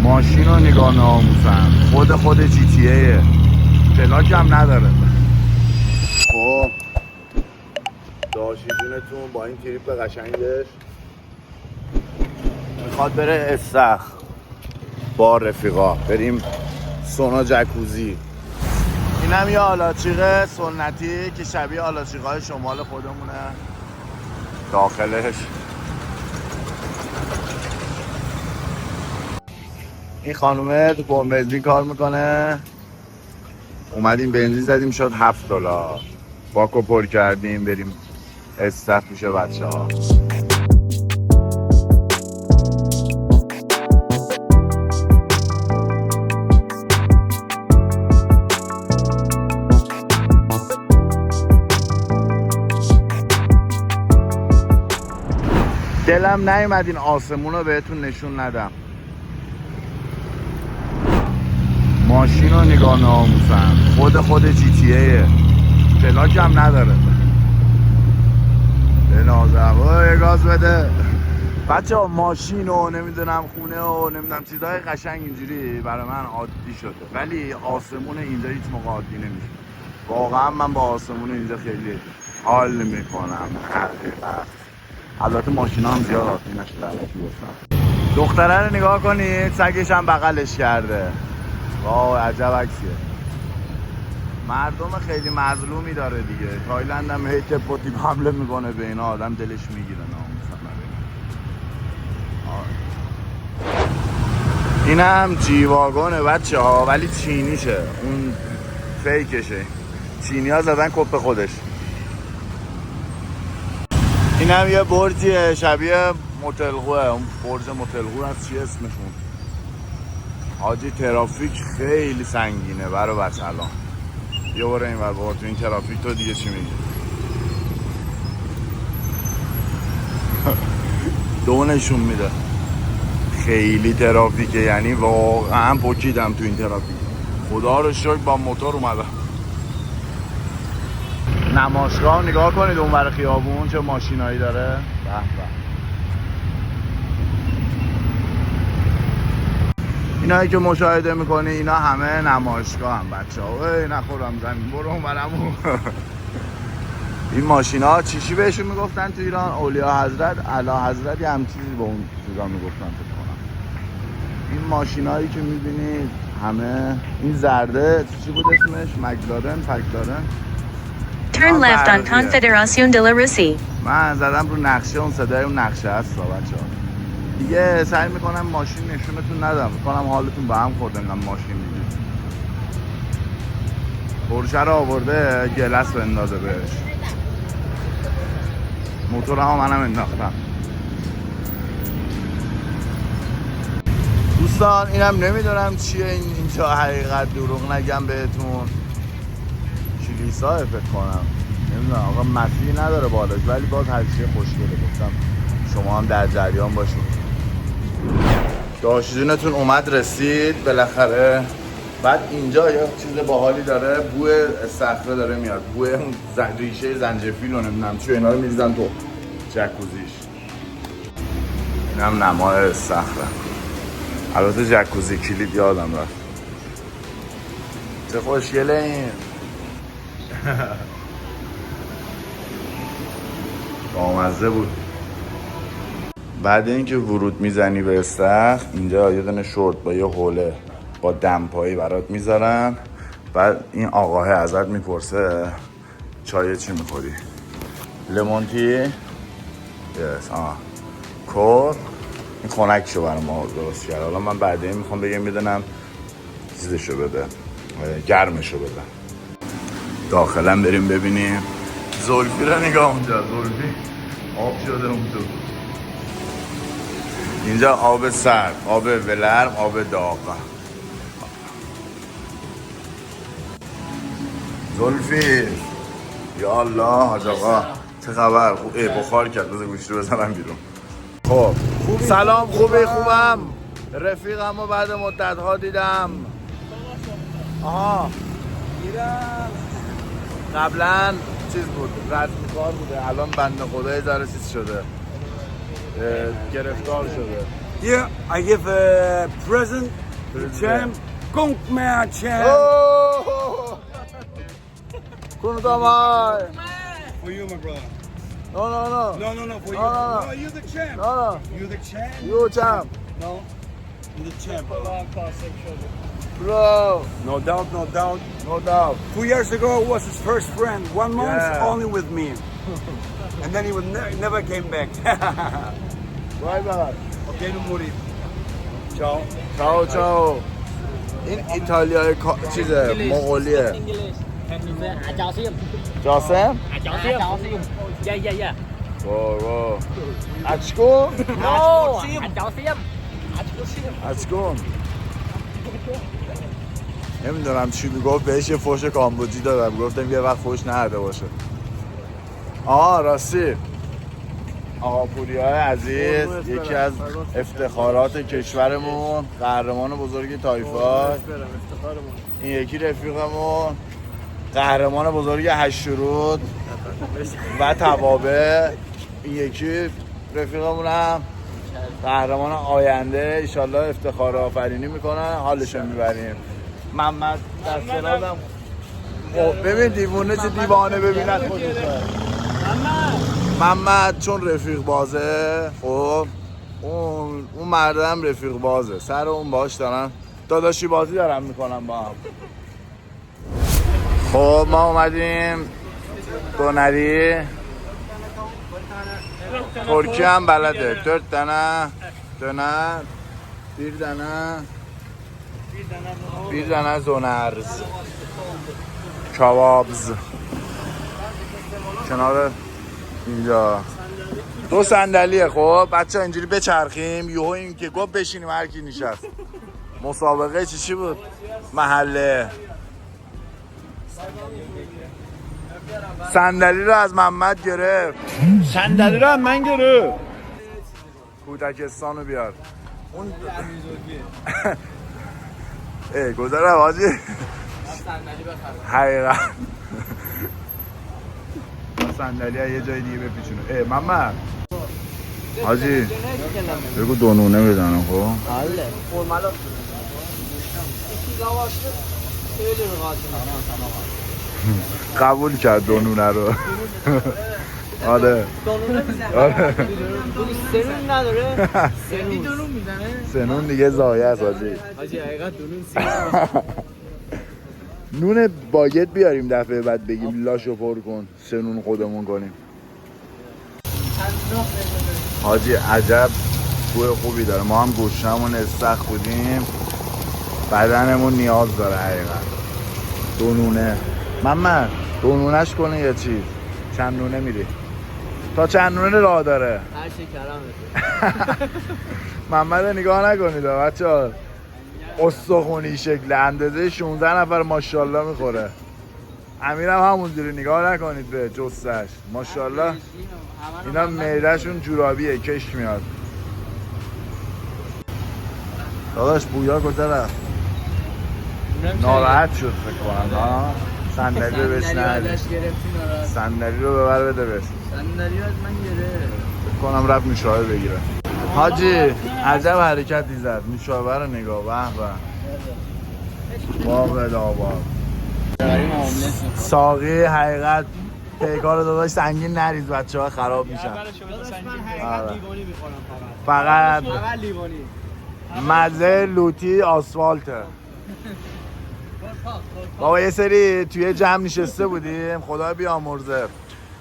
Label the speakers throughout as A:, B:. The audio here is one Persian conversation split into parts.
A: ماشین رو نگاه ناموسن، خود جی تی ایه، پلاک هم نداره. خب داشیجونتون با این تریپ قشنگش میخواد بره استخر با رفیقا، بریم سونا جکوزی. اینم یه آلاچیق سنتی که شبیه آلاچیق‌های شمال خودمونه. داخلش این خانومه تو پمپ بنزین کار میکنه. اومدیم بنزین زدیم شد $7. باکو پر کردیم بریم استخر میشه بچه ها. دلم نیومد این آسمون رو بهتون نشون ندم. ماشین رو نگاه ناموسن، خود جی تی ایه، پلاک هم نداره. به نازم گاز بده بچه ها. ماشین و نمیدونم خونه و نمیدونم چیزهای قشنگ اینجوری برای من عادی شده، ولی آسمون اینجا هیچ موقع عادی نمیشه. واقعا من با آسمون اینجا خیلی حال میکنم. البته ماشینا هم زیاد عادی نشده. دختره رو نگاه کنید، سگش هم بغلش کرده. واه عجب عکسیه. مردم خیلی مظلومی داره دیگه. تایلند هم هی تپ و تیپ حمله میکنه به اینا، آدم دلش میگیره ناموسن. اینم جی واگونه بچه ها، ولی چینیشه، اون فیکشه. چینی ها زدن کپ خودش. اینم یه برجیه شبیه موتلقوه. اون برج موتلقو هست، چی اسمشون؟ حاجی ترافیک خیلی سنگینه برای بچه الان. یه باره این ور بابا، تو این ترافیک تو دیگه چی میگی؟ دونشون میده. خیلی ترافیکه، یعنی واقعا پکیدم تو این ترافیک. خدا رو شکر با موتور اومدم. نمایشگاه نگاه کنید اون ور خیابون چه ماشینایی داره. به به. اینایی که مشاهده میکنی اینا همه نمایشگاه هم بچه ها. نخورم زمین، برو اون برمون. این ماشین ها چیشی بهشون میگفتن تو ایران؟ اولیا حضرت، اعلی حضرت، یه هم چیزی به اون چیزا میگفتن فکر کنم. این ماشین هایی که میبینید همه این زرده چی بود اسمش؟ مکلارن، پکلارن.
B: Turn left on Confederación de la Risi.
A: من زدم رو نقشه، اون صدای اون نقشه هست بچه ها. دیگه سعی میکنم ماشین نشونتون ندم، میکنم حالتون به هم خورده انقدر ماشین میدید. پرشه رو آورده گلس بندازه بهش. موتور ها منم انداختم. دوستان اینم نمیدونم چیه اینجا، حقیقت دروغ نگم بهتون، کلیسا فکر کنم، نمیدونم آقا مسیحی نداره بالاش، ولی باز هر چیه خوشگله. گفتم شما هم در جریان باشید. داشتونتون اومد رسید بالاخره. بعد اینجا یه چیز باحالی داره، بوی صخره داره میاد، بوی اون ریشه زنجفیل و نمیدونم چی، اینا رو میریزن تو جکوزیش. اینم نمای صخره. البته جکوزی کلید یادم رفت. چه خوشگله این. بامزه بود. بعد اینکه ورود میزنی به استخر، اینجا یه دونه شورت با یه حوله با دمپایی برات میذارن. بعد این آقاه ازت میپرسه چای چی میخوری؟ لیمون تی؟ یس. کور. این خنکشو برای ما درست کرد. حالا من بعدین میخوام بگم میدونم چیزشو بده، گرمشو بده. داخلا بریم ببینیم. زلفی رو نگاه اونجا، زلفی آب شده اون تو. اینجا آب سرد، آب ولرم، آب داغ. زلفی یا الله حاج آقا چه خبر؟ بخار کرد، بذار گوشی رو بزنم بیرون. خب سلام، خوبم. رفیقم رو بعد مدت ها دیدم. آها قبلا چیز بود، رسمی کار بوده، الان بنده خدا ذره چیز شده، گرفتار شده.
C: Here I give a present to the champ. Kong Mea champ.
A: Oh! Kuntamai!
C: For you, my brother.
A: No, no, no.
C: No, for you.
A: No.
C: No, you're the champ.
A: No, no.
C: You're the champ.
A: You champ.
C: No, you're the champ.
A: Bro.
C: No doubt, no doubt.
A: No doubt.
C: 2 years ago was his first friend. 1 month
A: Yeah.
C: only with me. And then he would never came back.
A: Bye bye.
C: Okay, no more. Ciao.
A: چاو چاو. این ایتالیای چیزه مغولیه. جاسم؟
D: Yeah.
A: واو. اچکون؟
D: No,
A: اچکون. نمیدونم چی میگفت، بهش یه فوش کامبوجی دادم، گفتم یه وقت فوش نهده باشه. راستی آقا پوریای عزیز یکی از افتخارات کشورمون، قهرمان بزرگ تایفا. این یکی رفیقمون قهرمان بزرگ هشت‌رود و توابع. این یکی رفیقمونم قهرمان آینده، ایشالله افتخار آفرینی میکنن، حالشو میبریم. محمد دسترادم ببین دیوونه چه دیوانه ببینن خودشون. محمد چون رفیق بازه، خب اون مردم رفیق بازه، سر اون باش دارن داداشی بازی دارن میکنن با هم. خب ما اومدیم دونری. ترکی هم بلده. 4 دانه دونر، 1 دانه زونرز، کبابز کنار اینجا. 2 صندلیه. خب بچه اینجوری بچرخیم، یهو این که گفت بشینیم هر کی نشست. مسابقه چی بود؟ محله. صندلی رو از محمد گرفت. صندلی رو از من گرفت. کودکستان رو بیار. اون گذاره حاجی. حقیقت صندلی ها یه جای دیگه بپیچونه. محمد حاجی بگو دونونه بزنم. خب قبول کرد دونونه رو. آره
D: سنون نداره.
A: سنون دیگه زایه است حاجی.
D: حقیقت دونون
A: نون باگت بیاریم دفعه بعد بگیم لاشو پر کن، سنون خودمون کنیم. حاجی عجب بوی خوبی داره. ما هم گوشتمون استخ بودیم، بدنمون نیاز داره حقیقت. دونونه محمد دونونش کنه یه چیز. چند نونه میری؟ تا چند نونه راه داره؟
D: هر چی کلمه.
A: محمد نگاه نکنید بچه ها، استخونی شکل اندازه 16 نفر ماشاءالله میخوره. امیرم همونجوری نگاه نکنید به جستش، ماشاءالله اینا معده‌شون جورابیه، کش میاد. داداش بویا کجا رفت؟ ناراحت شد فکر کنم. صندلی رو بهش ندی. صندلی رو ببر بده بهش.
D: صندلی رو از من گرفت.
A: فکر کنم رفت نوشابه بگیره. حاجی عجب حرکتی زد. نوشابه رو نگاه. به به باقل آباد. ساقی حقیقت پیکار داداش سنگین نریز، بچه ها خراب میشن.
D: من حقیقت لیوانی میخورم
A: فقط
D: لیوانی.
A: مزه لوتی آسفالته. بابا یه سری توی جمع نشسته بودیم، خدا بیامرزه،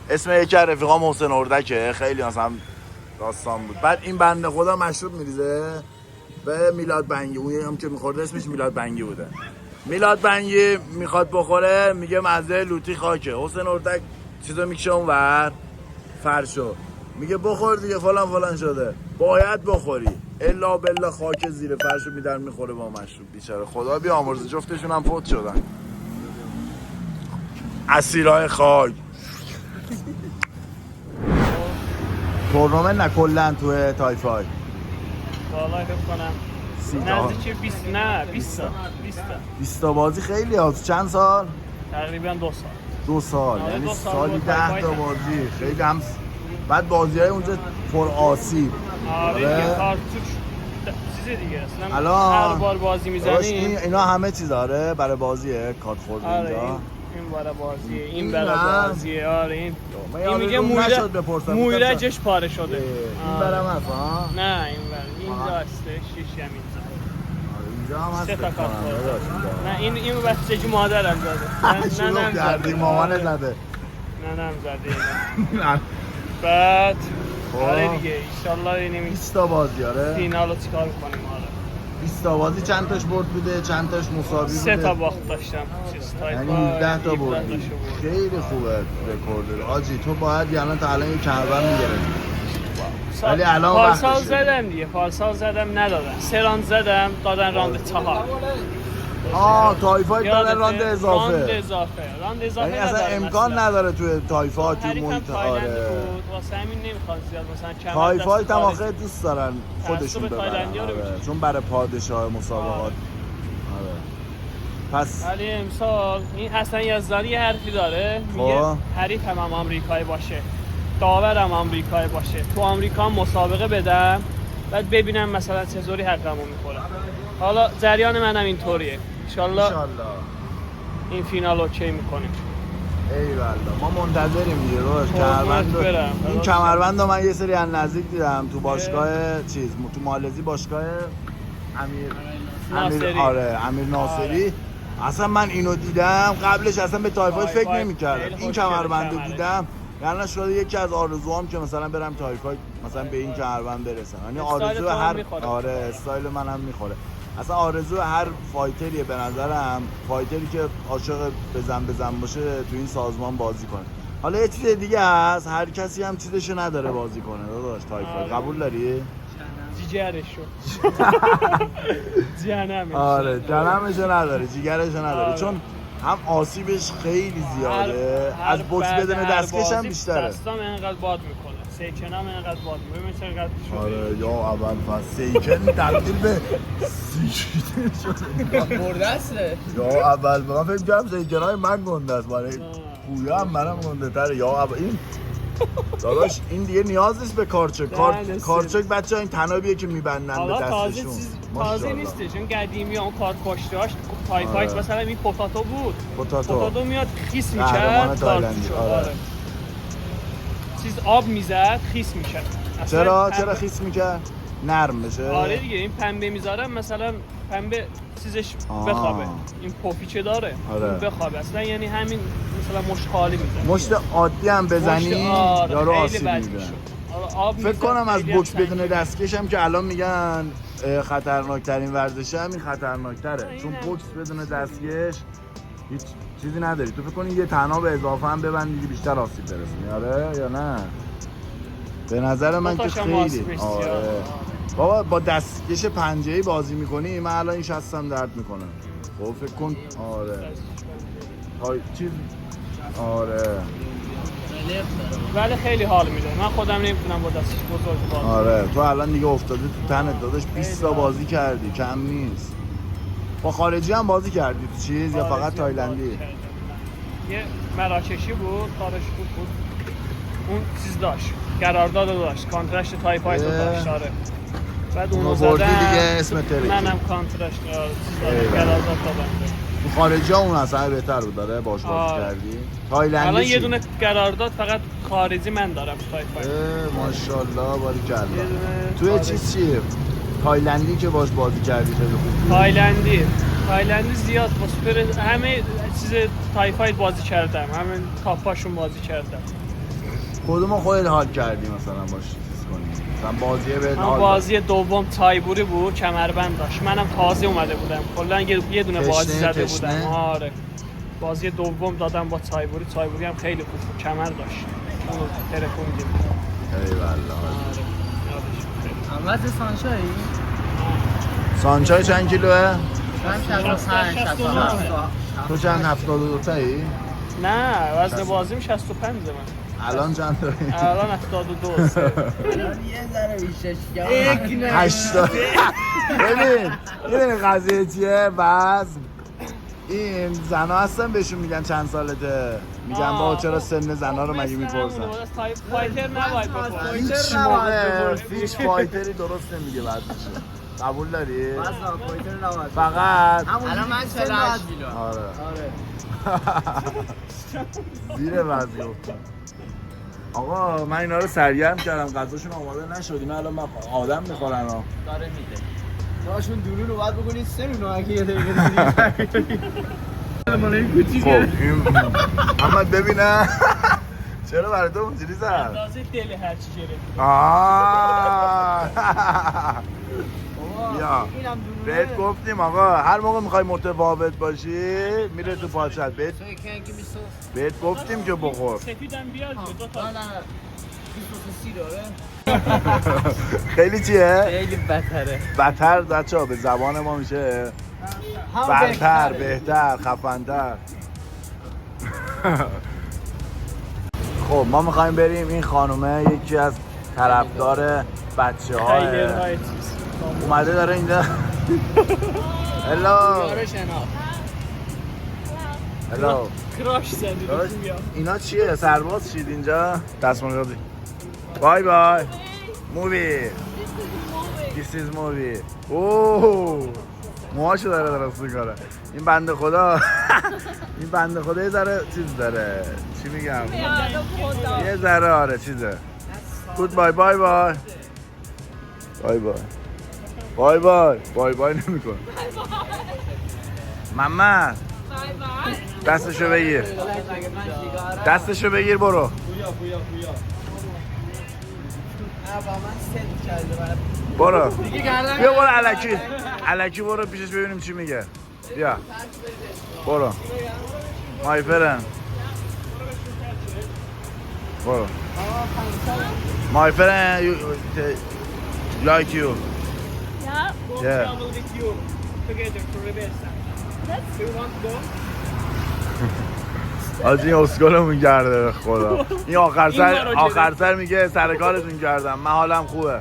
A: اسم یکی از رفیقام محسن اردکه، خیلی مثلا داستان بود. بعد این بنده خدا مشروب میریزه به میلاد بنگی. اون هم که میخورده اسمش میلاد بنگی بوده. میلاد بنگی میخواد بخوره، میگه مزه لوتی خاکه. حسین اردک چیزو میکشه اون ور فرشو، میگه بخور دیگه فلان شده، باید بخوری. الا بالله خاک زیر فرشو میدن میخوره با مشروب. بیچاره خدا بیامرزه، جفتشون هم فوت شدن. اسیرای خاک. تورنمنت نکلن توی تایفای
D: والله فکر کنم نزدیک 20 تا
A: بازی خیلی هست. چند سال؟
D: تقریبا
A: 2 سال.
D: آره،
A: یعنی
D: 2 سال
A: سالی
D: بود
A: 10 تا بازی. خیلی هم بعد بازی های اونجا پر آسیب.
D: آره کارتوش چیزه دیگه اصلا
A: الان
D: هر بار بازی
A: داداش
D: میزنیم.
A: اینا همه چیز آره برای بازیه کارت خورد
D: آره
A: اینجا.
D: این برای بازیه، این
A: این
D: برای
A: نه.
D: بازیه. آره این میگه
A: یادتون
D: مویره
A: نشد بپرسم.
D: مویرجش پاره شده.
A: این برام هست ها.
D: نه این اینجا هستش شیش هم اینجا.
A: اینجا هم هست.
D: سه تا کارت خورد.
A: داداش اینجا.
D: نه این بچگی مادرم زده.
A: شروع کردی مامان زده.
D: نه زده.
A: نه.
D: بعد
A: خب.
D: آره دیگه ایشالله اینیم
A: 20 تا بازی آره.
D: فینالو چیکار کنیم آره.
A: 20 تا بازی چند تاش برد بوده چند تاش مساوی بوده.
D: 3 تا باخت داشتم.
A: یعنی 17 تا بردی. خیلی خوبه رکورد. آجی تو باید یعنی تا الان یک کهربان میگرفتی. ولی الان
D: پارسال
A: وقتشه.
D: زدم دیگه. پارسال زدم ندادن. 3 راند زدم دادن راند 4.
A: تایفایت دادن راند اضافه.
D: راند اضافه
A: یعنی اصلا
D: ندارن
A: امکان
D: اصلا.
A: نداره توی تایفایت تو
D: حریفم
A: محیط
D: تایلند
A: آره.
D: بود واسه همین نمیخواد زیاد مثلا کمر
A: تایفایت هم
D: دست
A: آخه دوست دارن خودشون
D: تعصب
A: ببرن
D: تایلندیا رو
A: آره.
D: می‌شه.
A: چون برای پادشاه مسابقات آره. پس
D: ولی امسال این حسن یزدانی یه حرفی داره میگه
A: خب.
D: حریف هم آمریکایی باشه داور هم آمریکایی باشه تو آمریکا هم مسابقه بدم بعد ببینم مثلا چطوری حقمو میخورم. حالا جریان منم اینطوریه انشالله این فینال اوکی میکنیم.
A: ایوالله ما منتظریم دیگه داداش
D: قربونت برم.
A: این کمربند رو من یه سری از نزدیک دیدم تو باشگاه چیز تو مالزی باشگاه امیر
D: ناصری.
A: آره امیر ناصری. اصلا من اینو دیدم قبلش اصلا به تایفایت فکر نمی‌کردم این
D: خوشگله
A: کمربند رو
D: کمره.
A: دیدم یعنی شده یکی از آرزوام که مثلا برم تایفایت مثلا به این کمربند برسم یعنی
D: استایل
A: آرزو
D: تو هم
A: هر
D: می‌خوره.
A: آره استایل منم میخوره اصلا آرزو هر فایتریه به نظرم فایتری که عاشق بزن باشه تو این سازمان بازی کنه. حالا یه چیز دیگه هست هر کسی هم چیزشو نداره بازی کنه داداش تایفایت قبول داری؟
D: جیگرشو جهنمش
A: آره جنمشو نداره جیگرشو نداره
D: آره.
A: چون هم آسیبش خیلی زیاده
D: هر
A: از بوکس
D: بعد
A: بدون
D: هر
A: دستکش هم
D: بازی
A: بیشتره.
D: دستام اینقدر باد میکنه سیکنام اینقدر باد میکنه چقدر شده
A: آره یا اول فصل سیکن تبدیل به سیکیده شده
D: برده استه
A: یا اول من فکر کنم سیکنای من گنده است برای پویا هم منم گنده تره یا اول این داداش این دیگه نیاز نیست به کارچک کارچک بچه ها این تنابیه که میبندن به
D: حالا تازه
A: دستشون
D: تازه نیستش چون قدیمی ها اون کارت پشتاش تایفایت
A: آره.
D: مثلا این پوتاتو بود
A: پوتاتو
D: میاد خیس
A: قهرمان
D: میکرد
A: تایلندی آره.
D: چیز آب میزد خیس میکرد
A: چرا خیس میکرد؟ نرم بشه؟
D: آره دیگه این پنبه میذارم مثلا پنبه چیزش بخوابه این پوپیچه داره
A: آره.
D: این بخوابه اصلا یعنی همین مثلا مشت خالی میزنه
A: مشت عادی هم بزنی یارو آسیب میده. فکر کنم از بوکس بدون دستکش هم که الان میگن خطرناکترین ورزشه همین خطرناکتره چون بوکس بدون دستکش هیچ چیزی نداری تو فکر کنی یه تناب اضافه هم ببندی بیشتر آسیب برسونی آره یا نه به نظر من که خیلی آره. بابا با دستکش پنجه‌ای بازی میکنی من الان این شستم درد میکنه خب فکر کن آره چیز آره
D: ولی خیلی حال میده من خودم نمیتونم با دستش بزرگ بازی
A: آره تو الان دیگه افتاده تو تنت داداش 20 تا بازی کردی کم نیست با خارجی هم بازی کردی تو چیز یا فقط تایلندی
D: یه مراکشی بود کارش خوب بود اون چیز داشت قرارداد داشت کانترکت تایفایت داشت آره بعد اونو زدم
A: دیگه اسم تریکی
D: منم کانترکت قرارداد دادم
A: تو خارجی ها اون اصلا بهتر بود داره باش بازی کردی تایلندی
D: الان
A: چی؟
D: یه دونه قرارداد فقط خارجی من دارم تایفایت
A: ماشاءالله باریکلا توی چیز چیه تایلندی که باش بازی کردی خیلی خوب
D: تایلندی زیاد با سوپر همه چیز تایفایت بازی کردم همه کاپاشون بازی کردم
A: کدوم خودت حال کردی مثلا باش چیز کنی مثلا بازیه به حال
D: بازی دوم تایبوری بود کمربند داشت منم تازه اومده بودم کلا یه دونه بازی زده بودم آره بازی دوم دادم با تایبوری هم خیلی خوب بود کمر داشت اونو تلفن گرفتم
A: ایوالله
E: احمد سانچایی
A: سانچای چند کیلوه؟
E: من 65
A: تو چند 72 تایی؟
D: نه وزن بازیم 65 من
A: الان چند داری؟
D: الان 72
E: یه ذره بیشتر
A: 80 ببین این قضیه چیه وزن این زنا هستن بهشون میگن چند سالته میگن با چرا سن زنا رو مگه میپرسن
D: فایتر نباید بپرسن
A: هیچ موقع فیش فایتری درست نمیگه وزنشو قبول داری؟
E: وزن پوینتر نباید.
A: فقط
E: الان من 48 کیلو.
A: آره
E: آره.
A: زیر وزن گفتم. آقا من اینا رو سرگرم کردم، غذاشون آماده نشد، اینا الان آدم میخورن ها.
E: داره میده. شما دورو رو باید بکنید 3 رو اگه یه دقیقه دیگه.
A: خب این محمد ببینم چرا برای تو اونجوری زد؟
D: اندازه دل هر چی گرفت.
A: بیا
E: اینم دورو.
A: بهت گفتیم آقا هر موقع میخوای متفاوت باشی میره تو پاچت. بهت گفتیم که بخور.
D: سفیدم بیاد دو تا.
E: نه. سی داره.
A: خیلی چیه؟
E: خیلی بهتره.
A: بدتر بچه‌ها به زبان ما میشه برتر، بهتر، خفن‌تر. خب ما میخوایم بریم این خانومه یکی از طرفدار بچه‌ها
D: خیلی چیز.
A: اومده داره اینجا. هلو هلو
D: کراش زدی بیا.
A: اینا چیه؟ سرباز شید اینجا؟ دستمال بای بای مووی This is movie. اوه موهاشو داره درست میکنه این بنده خدا. این بنده خدا یه ذره چیز داره، چی میگم؟ یه ذره آره چیزه. گود بای بای بای بای بای بای بای بای بای نمیکن. محمد دستشو بگیر، دستشو بگیر برو. برو بیا برو الکی برو پیشش ببینیم چی میگه. بیا برو مای فرند برو مای فرند like you.
D: Yeah.
A: Yeah.
D: Travel with you together to Rebelsa. Do you want to go?
A: از این اسکلمون کرده به خدا. این آخر سر میگه سر کارتون کردم من حالم خوبه.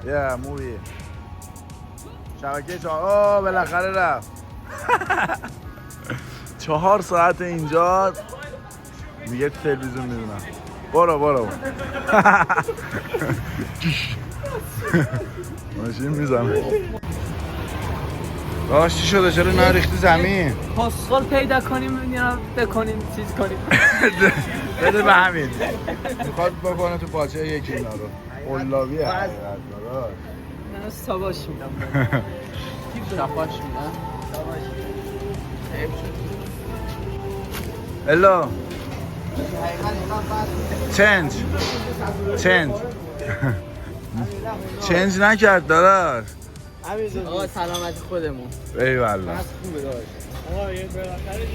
A: یه مووی شبکه 4 اوه بالاخره رفت. 4 ساعت اینجا میگه تلویزیون میدونم. برو ماشین میزنه. راش چی شده؟ چرا نریختی زمین؟
E: پاسخال پیدا کنیم یا بکنیم چیز کنیم.
A: بده به همین میخواد بکنه تو پاچه یکی اینا رو. قلابی حقیقت داره.
E: من سواش میدم. شفاش میدم.
A: هلو چنج نکرد داداش.
E: آقا سلامتی خودمون.
A: ای والله
E: خوبه داشت.
D: آقا یه بالاخره